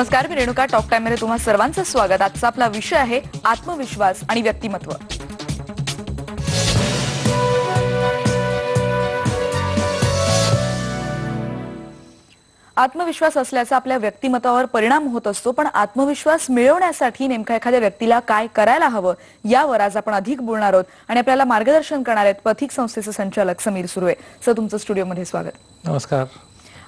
नमस्कार, मी Renuka. Talk time मध्ये तुम्हा सर्वांचं स्वागत. आजचा आपला विषय आहे आत्मविश्वास आणि व्यक्तिमत्व. आत्मविश्वास असल्याचा आपल्या व्यक्तिमत्वावर परिणाम होत असतो, पण आत्मविश्वास मिळवण्यासाठी नेमका एखाद्या व्यक्तीला काय करायला हवं यावर आज आपण अधिक बोलणार आहोत आणि आपल्याला मार्गदर्शन करणार आहेत पथिक संस्थेचे संचालक समीर सुर्वे. सर, तुमचं स्टुडिओमध्ये स्वागत. नमस्कार.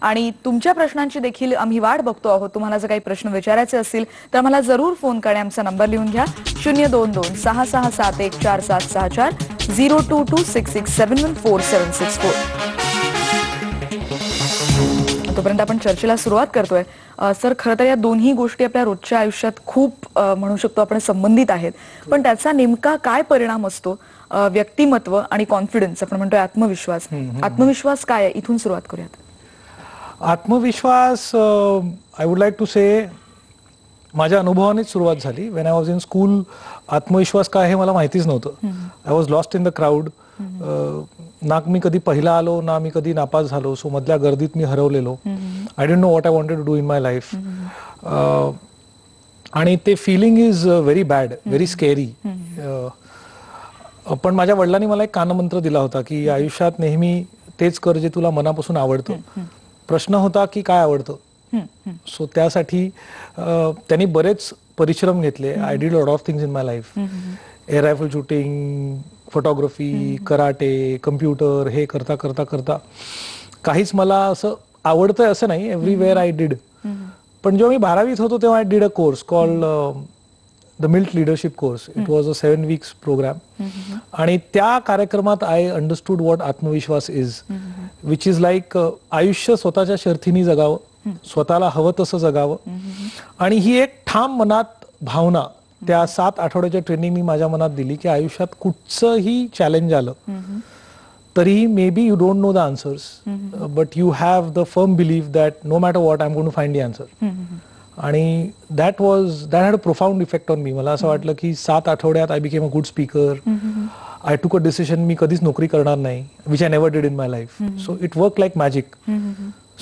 आणि तुमच्या प्रश्नांची देखील आम्ही वाट बघतो आहोत. तुम्हाला जर काही प्रश्न विचारायचे असतील तर मला जरूर फोन करणे. आमचा नंबर लिहून घ्या 022-6671-4764 02266714764. तोपर्यंत आपण चर्चेला सुरुवात करतोय. सर, खरं तर या दोन्ही गोष्टी आपल्या रोजच्या आयुष्यात खूप म्हणू शकतो आपण संबंधित आहेत, पण त्याचा नेमका काय परिणाम असतो? व्यक्तिमत्व आणि कॉन्फिडन्स, आपण म्हणतोय आत्मविश्वास. आत्मविश्वास काय आहे, इथून सुरुवात करूयात. आत्मविश्वास, आय वुड लाईक टू से, माझ्या अनुभवानेच सुरुवात झाली. When I was in school, आत्मविश्वास काय हे मला माहितीच नव्हतं. I was lost in the crowd. ना मी कधी पहिला आलो, ना मी कधी नापास झालो. सो मधल्या गर्दीत मी हरवलेलो. I don't know what I wanted to do in my life. आणि ते feeling is very bad, very scary. पण माझ्या वडिलांनी मला एक कानमंत्र दिला होता की आयुष्यात नेहमी तेच कर जे तुला मनापासून आवडतं. प्रश्न होता की काय आवडतं. सो त्यासाठी त्यांनी बरेच परिश्रम घेतले. I did lot of things in my life. Air rifle shooting, photography, karate, computer, हे करता करता करता काहीच मला असं आवडतंय असं नाही. Everywhere I did. पण जेव्हा मी 12वीत होतो तेव्हा I did a course called the milt leadership course. It was a 7 weeks program. आणि त्या कार्यक्रमात आय अंडरस्टूड व्हॉट आत्मविश्वास इज, विच इज लाईक आयुष्य स्वतःच्या शर्थीने जगावं, स्वतःला हवं तसं जगावं. आणि ही एक ठाम मनात भावना त्या 7 आठवड्याच्या ट्रेनिंगनी माझ्या मनात दिली की आयुष्यात कुठचंही चॅलेंज आलं तरी maybe you don't know the answers, but you have the firm believe that no matter what I am going to find the answer. आणि that had a profound effect on me. मला असं वाटलं की 7 आठवड्यात I became a good speaker. I took a decision, मी कधीच नोकरी करणार नाही, which I never did in my life. So it work like magic.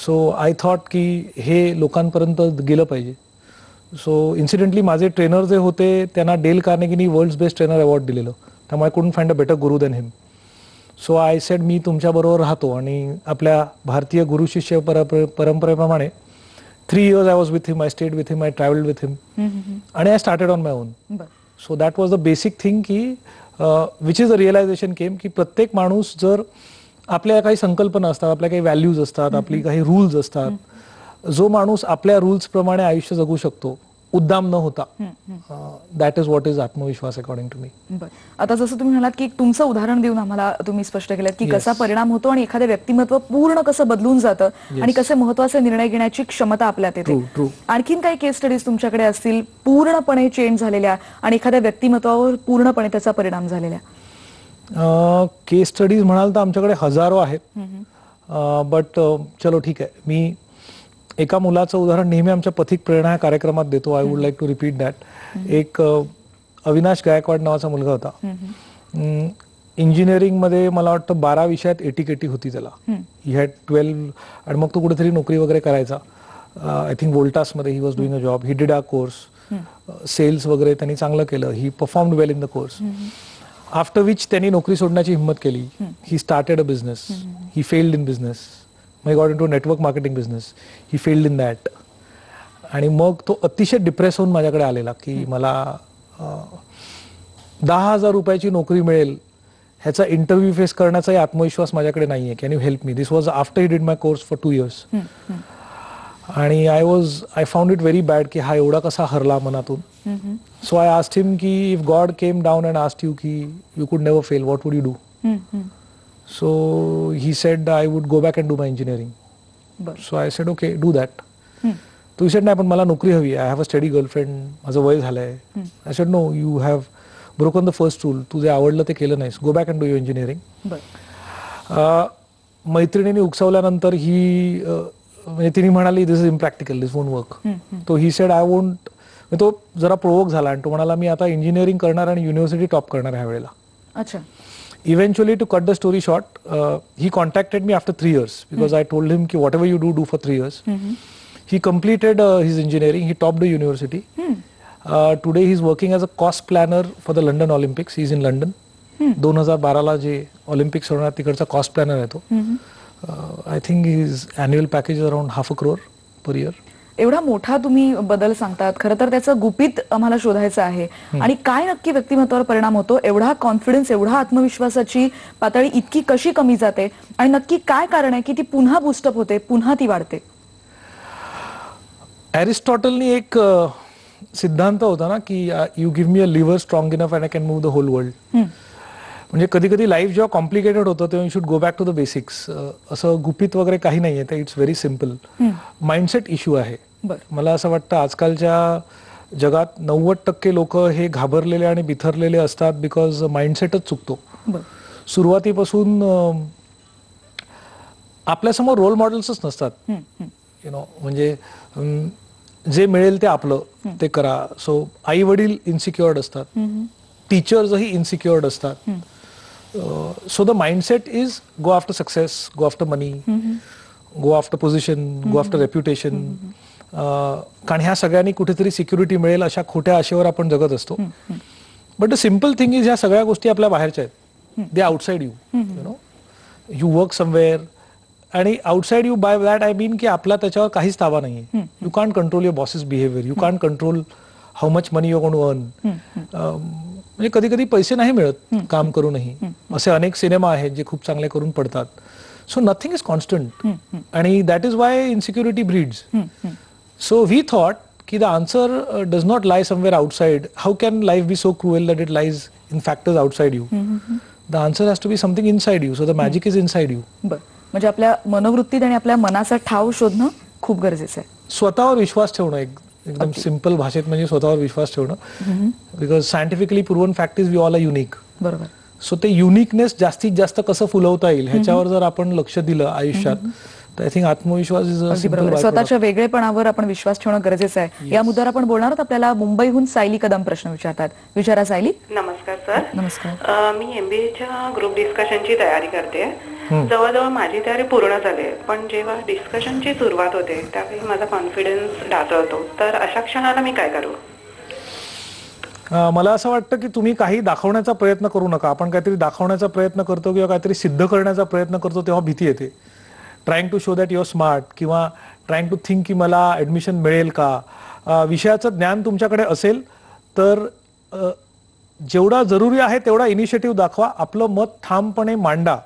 So I thought की हे लोकांपर्यंत गेलं पाहिजे. सो इन्सिडेंटली माझे ट्रेनर जे होते त्यांना डेल कार्नेगीनी वर्ल्ड्स बेस्ट ट्रेनर अवॉर्ड दिलेलं. त्यामुळे I couldn't find a better guru than him. So I said मी तुमच्याबरोबर राहतो. आणि आपल्या भारतीय गुरु शिष्य परंपरेप्रमाणे 3 years I was with him, I stayed with him, I traveled with him. And I started on my own. So that was the basic thing की which is the realization came की प्रत्येक माणूस जर आपल्या काही संकल्पना असतात, आपल्या काही व्हॅल्यूज असतात, आपली काही रूल्स असतात, जो माणूस आपल्या रूल्स प्रमाणे आयुष्य जगू शकतो उद्दाम न होता, दॅट इज व्हॉट इज आत्मविश्वास अकॉर्डिंग टू मी. आता जसं तुम्ही म्हणालात की तुमचं उदाहरण देऊन आम्हाला तुम्ही स्पष्ट केलं की कसा परिणाम होतो आणि एखादं व्यक्तिमत्व पूर्ण कसं बदलून जातं आणि कसे महत्त्वाचे निर्णय घेण्याची क्षमता आपल्यात येते. आणखीन काही केस स्टडीज तुमच्याकडे असतील पूर्णपणे चेंज झालेल्या आणि एखाद्या व्यक्तिमत्वावर पूर्णपणे त्याचा परिणाम झालेल्या? केस स्टडीज म्हणाल तर आमच्याकडे हजारो आहेत. बट चलो ठीक आहे, मी एका मुलाचं उदाहरण नेहमी आमच्या पथिक प्रेरणा या कार्यक्रमात देतो. I would like to repeat that. एक अविनाश गायकवाड नावाचा मुलगा होता. इंजिनिअरिंगमध्ये मला वाटतं 12 विषयात 80 होती त्याला. He had 12. आणि मग तो कुठेतरी नोकरी वगैरे करायचा. आय थिंक वोल्टासमध्ये he was doing a job. He did a course, sales वगैरे त्यांनी चांगलं केलं. He performed well in the course. After which त्यांनी नोकरी सोडण्याची हिंमत केली. He started a business. He failed in business. I got into network marketing business. He failed in that. आणि मग तो अतिशय डिप्रेस होऊन माझ्याकडे आलेला की मला 10,000 रुपयाची नोकरी मिळेल ह्याचा इंटरव्ह्यू फेस करण्याचाही आत्मविश्वास माझ्याकडे नाहीये. Can you help me? This was after he did my course for 2 years. आणि I found it very bad की हा एवढा कसा हरला मनातून. सो आय आस्क्ड हिम की if God came down and asked you की यू कुड never fail, what would you do? So he said I would go back and do my engineering. So I said okay, do that. तो said नाही पण मला नोकरी हवी. I have a steady girlfriend. माझं वय झालंय. I said no, you have broken the first rule. तू जे आवडलं ते केलं नाहीस. Go back and do your engineering. मैत्रिणीने उकसवल्यानंतर ही म्हणजे तिने म्हणाली this is impractical, this won't work. तो he said I won't. तो जरा प्रोवोक झाला आणि तो म्हणाला मी आता इंजिनिअरिंग करणार आणि युनिव्हर्सिटी टॉप करणार ह्या वेळेला. अच्छा. Eventually, to cut the story short, he contacted me after 3 years because I told him ki whatever you do for 3 years. He completed his engineering. He topped the university. Today he is working as a cost planner for the London Olympics. He is in London. 2012ला जे Olympics होणार तिकडचा cost planar आहे तो. I think his annual package around $500 crore per year. एवढा मोठा तुम्ही बदल सांगतात, खरं तर त्याचं गुपित आम्हाला शोधायचं आहे. आणि काय नक्की व्यक्तिमत्वावर परिणाम होतो, एवढा कॉन्फिडन्स, एवढा आत्मविश्वासाची पातळी इतकी कशी कमी जाते आणि नक्की काय कारण आहे की ती पुन्हा बूस्टअप होते, पुन्हा ती वाढते? एरिस्टॉटलनी एक सिद्धांत होता ना की you give me a lever strong enough and I can move the whole world. म्हणजे कधी कधी लाईफ जेव्हा कॉम्प्लिकेटेड होतं तेव्हा you should go back to the basics. असं गुपित वगैरे काही नाहीये, ते it's very simple. Mindset issue आहे. मला असं वाटतं आजकालच्या जगात 90% लोक हे घाबरलेले आणि बिथरलेले असतात बिकॉज माइंडसेटच चुकतो. सुरुवातीपासून आपल्यासमोर रोल मॉडेल्सच नसतात. यु नो, म्हणजे जे मिळेल ते आपलं ते करा. सो आई वडील इन्सिक्युअर्ड असतात, टीचर्सही इन्सिक्युअर्ड असतात. So the mindset is go after success, go after money, go after position, go after reputation. कारण ह्या सगळ्यांनी कुठेतरी सिक्युरिटी मिळेल अशा खोट्या आशेवर आपण जगत असतो. But the simple thing is ह्या सगळ्या गोष्टी आपल्या बाहेरच्या आहेत. They outside you. You know, you work somewhere. आणि outside you by that I mean की आपला त्याच्यावर काहीच ताबा नाहीये. You can't control your bosses behaviour, you can't control how much money you going to earn. म्हणजे कधी कधी पैसे नाही मिळत काम करूनही. असे अनेक सिनेमा आहेत जे खूप चांगले करून पडतात. सो नथिंग इज कॉन्स्टंट आणि that is why insecurity breeds. So we thought की the answer does not lie somewhere outside. How can life be so cruel that it lies in factors outside you. The answer has to be something inside you. So the magic is inside you. म्हणजे आपल्या मनोवृत्तीत आणि आपल्या मनाचा ठाव शोधणं खूप गरजेचं आहे. स्वतःवर विश्वास ठेवणं एकदम सिंपल भाषेत म्हणजे स्वतःवर विश्वास ठेवणं. Because scientifically proven fact is we all are unique. बरोबर. सो ते युनिकनेस जास्तीत जास्त कसं फुलवता येईल ह्याच्यावर जर आपण लक्ष दिलं आयुष्यात तर आय थिंक आत्मविश्वास इज अ सिंपल. स्वतःच्या वेगळेपणावर आपण विश्वास ठेवणं गरजेचं आहे. या मुद्द्यावर आपण बोलणार आहोत. आपल्याला मुंबईहून सायली कदम प्रश्न विचारतात. विचारा सायली. नमस्कार सर. नमस्कार. मी MBAच्या ग्रुप डिस्कशनची तयारी करते. जवळजवळ माझी तयारी पूर्ण झाली, पण जेव्हा डिस्कशनची सुरुवात होते त्यावेळी माझा कॉन्फिडन्स ढासळतो. तर अशा क्षणाला मी काय करू? मला असं वाटतं की तुम्ही काही दाखवण्याचा प्रयत्न करू नका. आपण काहीतरी दाखवण्याचा प्रयत्न करतो किंवा काहीतरी सिद्ध करण्याचा प्रयत्न करतो तेव्हा भीती येते. Trying to show that your smart किंवा ट्राईंग टू थिंक की मला ऍडमिशन मिळेल का. विषयाचं ज्ञान तुमच्याकडे असेल तर जेवढा जरुरी आहे तेवढा इनिशिएटिव्ह दाखवा. आपलं मत ठामपणे मांडा.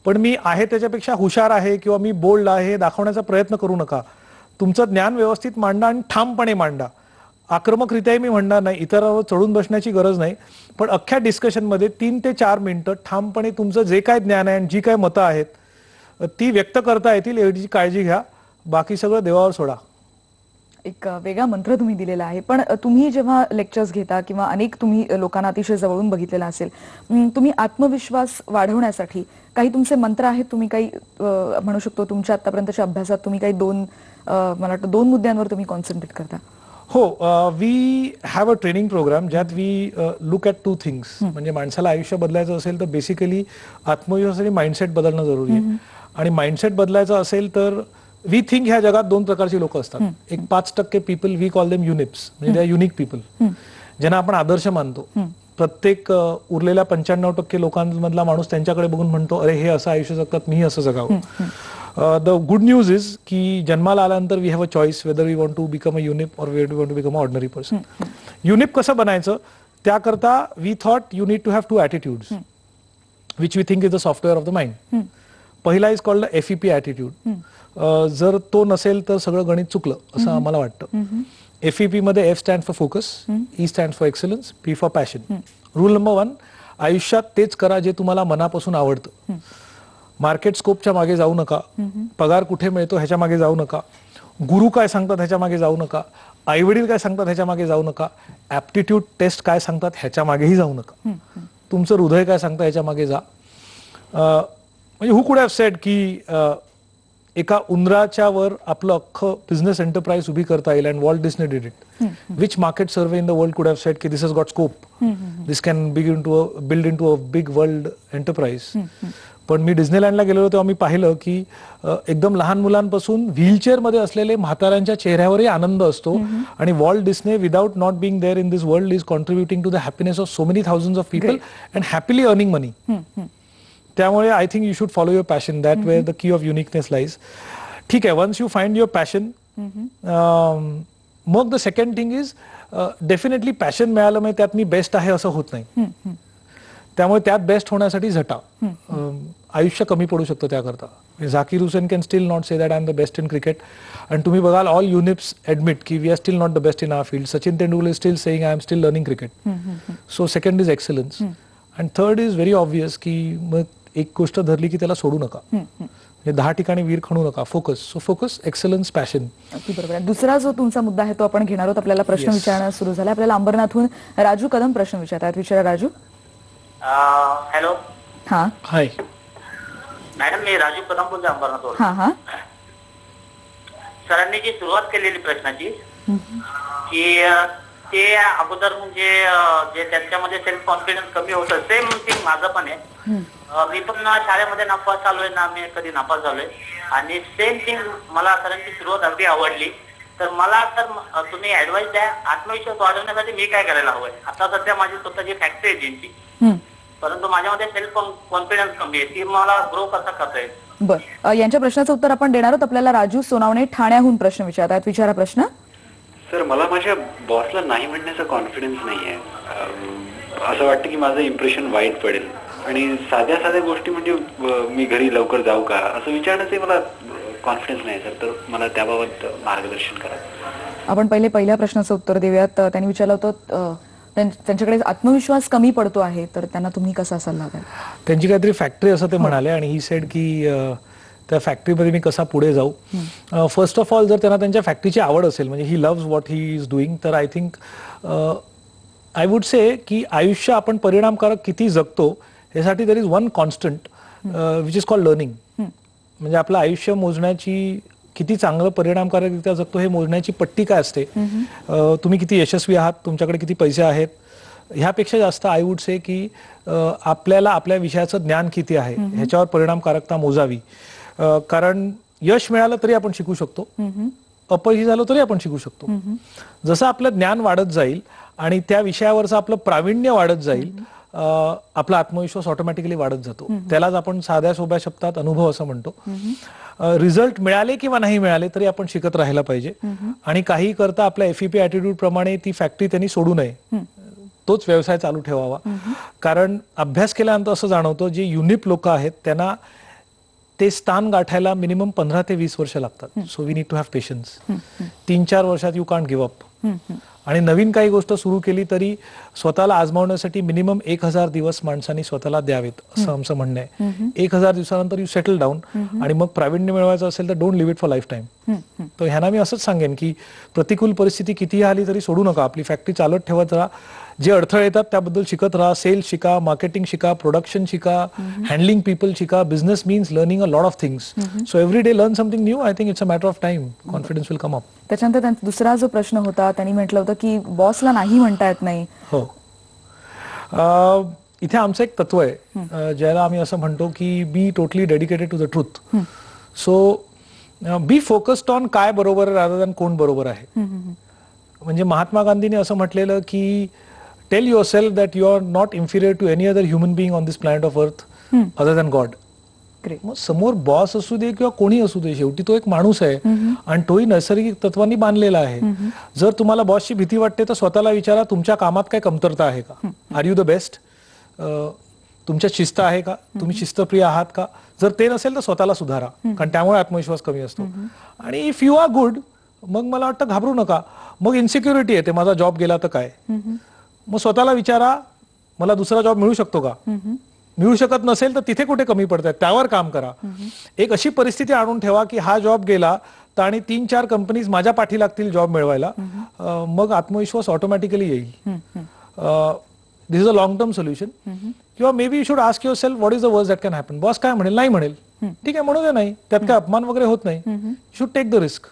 पण मी आहे त्याच्यापेक्षा हुशार आहे किंवा मी बोल्ड आहे हे दाखवण्याचा प्रयत्न करू नका. तुमचं ज्ञान व्यवस्थित मांडा आणि ठामपणे मांडा. आक्रमकरित्याही मी म्हणणार नाही, इतरांवर चढून बसण्याची गरज नाही. पण अख्ख्या डिस्कशनमध्ये 3 ते 4 मिनिटं ठामपणे तुमचं जे काय ज्ञान आहे आणि जी काय मतं आहेत ती व्यक्त करता येतील याची काळजी घ्या. बाकी सगळं देवावर सोडा. एक वेगळा मंत्र तुम्ही दिलेला आहे. पण तुम्ही जेव्हा लेक्चर्स घेता किंवा अनेक तुम्ही लोकांना अतिशय जवळून बघितलेला असेल, तुम्ही आत्मविश्वास वाढवण्यासाठी काही तुमचे मंत्र आहेत? तुम्ही काही म्हणू शकतो तुमच्या आतापर्यंतच्या अभ्यासात तुम्ही काही मला वाटतं 2 मुद्द्यांवर तुम्ही कॉन्सन्ट्रेट करता? हो, we have a training program ज्यात वी लुक ॲट 2 थिंग्स. म्हणजे माणसाला आयुष्य बदलायचं असेल तर बेसिकली आत्मविश्वास आणि माइंडसेट बदलणं जरुरी आहे. आणि माइंडसेट बदलायचं असेल तर वी थिंक ह्या जगात 2 प्रकारची लोक असतात. एक 5% पीपल वी कॉल देम युनिप्स, म्हणजे दे आर युनिक पीपल, ज्यांना आपण आदर्श मानतो. प्रत्येक उरलेल्या 95% लोकांमधला माणूस त्यांच्याकडे बघून म्हणतो अरे हे असं आयुष्य जगतात, मी असं जगावं. द गुड न्यूज इज की जन्माला आल्यानंतर we have a choice whether we want to become a unique or we want to become a ordinary person. Unique कसं बनायचं त्याकरता we thought you need to have 2 attitudes which we think is the software of the mind. पहिला is called FEP attitude. जर तो नसेल तर सगळं गणित चुकलं असं आम्हाला वाटतं. FEP मध्ये F stand for focus, E stand for excellence, P for passion. Rule number 1, आयुष्यात तेच करा जे तुम्हाला मनापासून आवडतं. मार्केट स्कोपच्या मागे जाऊ नका. पगार कुठे मिळतो ह्याच्या मागे जाऊ नका. गुरु काय सांगतात ह्याच्या मागे जाऊ नका. आई वडील काय सांगतात ह्याच्या मागे जाऊ नका. ऍप्टिट्यूड टेस्ट काय सांगतात ह्याच्या मागेही जाऊ नका. तुमचं हृदय काय सांगतं ह्याच्या मागे जा. म्हणजे हु कुड हॅव सेड की एका उंदराच्या वर आपलं अख्खं बिझनेस एंटरप्राइज उभी करता येईल. And Walt Disney did it. Which market survey in the world could have said की this has got scope, this can build into a big world enterprise. पण मी डिस्नीलँडला गेलेलो तेव्हा मी पाहिलं की एकदम लहान मुलांपासून व्हीलचेअर मध्ये असलेले म्हाताऱ्यांच्या चेहऱ्यावरही आनंद असतो आणि Walt Disney without not being there in this world is contributing to the happiness of so many thousands of people and happily earning money. त्यामुळे I think you should follow your passion, that where the key of uniqueness lies. ठीक आहे, once you find your passion, मग the second thing is definitely passion मिळालं म्हणजे त्यात मी best आहे असं होत नाही. त्यामुळे त्यात बेस्ट होण्यासाठी झटा. आयुष्य कमी पडू शकतं त्याकरता. Zakir Hussain can still not say that I am the best in cricket. आणि तुम्ही बघाल ऑल युनिप्स ऍडमिट की we are still not the best in our field. Sachin Tendulkar is still saying I am still learning cricket. So second is excellence and third is very obvious की मग एक गोष्ट धरली की त्याला सोडू नका. 10 ठिकाणी वीर खणू नका. Focus. So focus, excellence, passion. अगदी बरोबर आहे. दुसरा जो तुमचा मुद्दा आहे तो आपण घेणार आहोत. आपल्याला प्रश्न विचारणं सुरू झाला. आपल्याला अंबरनाथहून राजू कदम प्रश्न विचारतात. विचारा राजू. हॅलो. हा. हाय मॅडम, मी राजू कदम बोलतो अंबरनाथवरून. हा हा. सरांनी जी सुरुवात केलेली प्रश्नाची की ते अगोदर म्हणजे जे त्यांच्यामध्ये सेल्फ कॉन्फिडन्स कमी होतं, सेम थिंग माझं पण आहे. मी पण शाळेमध्ये नापास झालोय ना, मी कधी नापास झालोय आणि सेम थिंग मला सरांची सुरुवात अगदी आवडली. तर मला तर तुम्ही ऍडवाइस द्या, आत्मविश्वास वाढवण्यासाठी मी काय करायला हवंय. आता सध्या माझी स्वतःची फॅक्टरी आहे जीनची, परंतु माझ्यामध्ये सेल्फ कॉन्फिडन्स कमी आहे. ती मला ग्रो कसा करता येईल. बर, यांच्या प्रश्नाचं उत्तर आपण देणार आहोत. आपल्याला राजू सोनावणे ठाण्याहून प्रश्न विचारतात. विचारा प्रश्न. सर, मला माझ्या बॉसला नाही म्हणण्याचा कॉन्फिडन्स नाहीये. असं वाटतं की माझं इम्प्रेशन वाईट पडेल आणि साध्या साध्या गोष्टी म्हणजे मी घरी लवकर जाऊ का असं विचारण्याचे मला कॉन्फिडन्स नाही सर. तर मला त्याबाबत मार्गदर्शन करा. आपण पहिल्या प्रश्नाचं उत्तर देऊयात. त्यांनी विचारलं होतं त्यांच्याकडे आत्मविश्वास कमी पडतो आहे, तर त्यांना तुम्ही कसा सल्ला द्याल. त्यांची काहीतरी फॅक्टरी असं ते म्हणाले आणि ही सेड की त्या फॅक्टरीमध्ये मी कसा पुढे जाऊ. फर्स्ट ऑफ ऑल जर त्यांना त्यांच्या फॅक्टरीची आवड असेल, म्हणजे he loves what he is doing, तर I think I would say की आयुष्य आपण परिणामकारक किती जगतो यासाठी there is one constant which is called learning. म्हणजे आपलं आयुष्य मोजण्याची, किती चांगलं परिणामकारकरित्या जगतो हे मोजण्याची पट्टी काय असते. तुम्ही किती यशस्वी आहात, तुमच्याकडे किती पैसे आहेत, ह्यापेक्षा जास्त आय वुड से की आपल्याला आपल्या विषयाचं ज्ञान किती आहे ह्याच्यावर परिणामकारकता मोजावी. कारण यश मिळालं तरी आपण शिकू शकतो, अपयशी झालो तरी आपण शिकू शकतो. जसं आपलं ज्ञान वाढत जाईल आणि त्या विषयावरचं आपलं प्रावीण्य वाढत जाईल, आपला आत्मविश्वास ऑटोमॅटिकली वाढत जातो. त्यालाच आपण साध्या सोप्या शब्दात अनुभव असं म्हणतो. रिझल्ट मिळाले किंवा नाही मिळाले तरी आपण शिकत राहायला पाहिजे आणि काही करता आपल्या FEP ॲटिट्यूड प्रमाणे ती फॅक्टरी त्यांनी सोडू नये, तोच व्यवसाय चालू ठेवावा. कारण अभ्यास केल्यानंतर असं जाणवतं जे युनिक लोक आहेत त्यांना ते स्थान गाठायला मिनिमम 15 ते 20 वर्ष लागतात. So we need to have patience. 3-4 वर्षात यू कांट गिव्ह अप. आणि नवीन काही गोष्ट सुरू केली तरी स्वतःला आजमावण्यासाठी मिनिमम 1000 दिवस माणसांनी स्वतःला द्यावेत असं आमचं म्हणणं आहे. 1000 दिवसानंतर यू सेटल डाऊन आणि मग प्रावीण्य मिळवायचं असेल तर don't leave it for lifetime. तर ह्यांना मी असंच सांगेन की प्रतिकूल परिस्थिती कितीही आली तरी सोडू नका, आपली फॅक्टरी चालत ठेवत राहा. जे अडथळे येतात त्याबद्दल शिकत राहा. सेल्स शिका, मार्केटिंग शिका, प्रोडक्शन शिका, हँडलिंग पीपल शिका. Business means learning a lot of things. So every day learn something new. I think it's a matter of time. Confidence will come up. त्याच्यानंतर त्यांचा दुसरा जो प्रश्न होता, त्यांनी म्हटलं होतं की बॉसला नाही म्हणता येत नाही. हो, इथे आमचं एक तत्व आहे ज्याला आम्ही असं म्हणतो की be totally dedicated to the truth. So be focused on काय बरोबर रादर दॅन कोण बरोबर आहे. म्हणजे महात्मा गांधींनी असं म्हटलेलं की tell yourself that you are not inferior to any other human being on this planet of earth other than God. मग समोर बॉस असू दे किंवा कोणी असू दे, शेवटी तो एक माणूस आहे आणि तोही नैसर्गिक तत्वांनी बांधलेला आहे. जर तुम्हाला बॉसची भीती वाटते तर स्वतःला विचारा, तुमच्या कामात काय कमतरता आहे का? Are you the best? तुमच्या शिस्त आहे का? तुम्ही शिस्तप्रिय आहात का? जर ते नसेल तर स्वतःला सुधारा, कारण त्यामुळे आत्मविश्वास कमी असतो. आणि इफ यू आर गुड, मग मला वाटतं घाबरू नका. मग इन्सिक्युरिटी येते, माझा जॉब गेला तर काय? मग स्वतःला विचारा, मला दुसरा जॉब मिळू शकतो का? मिळू शकत नसेल तर तिथे कुठे कमी पडतात त्यावर काम करा. एक अशी परिस्थिती आणून ठेवा की हा जॉब गेला तर आणि 3-4 कंपनीज माझ्या पाठी लागतील जॉब मिळवायला. मग आत्मविश्वास ऑटोमॅटिकली येईल. This is a long term solution. किंवा maybe you should ask yourself what is the worst that can happen. Boss काय म्हणेल? नाही म्हणेल, ठीक आहे, म्हणू दे, नाही, त्यात काय अपमान वगैरे होत नाही. Should take the risk.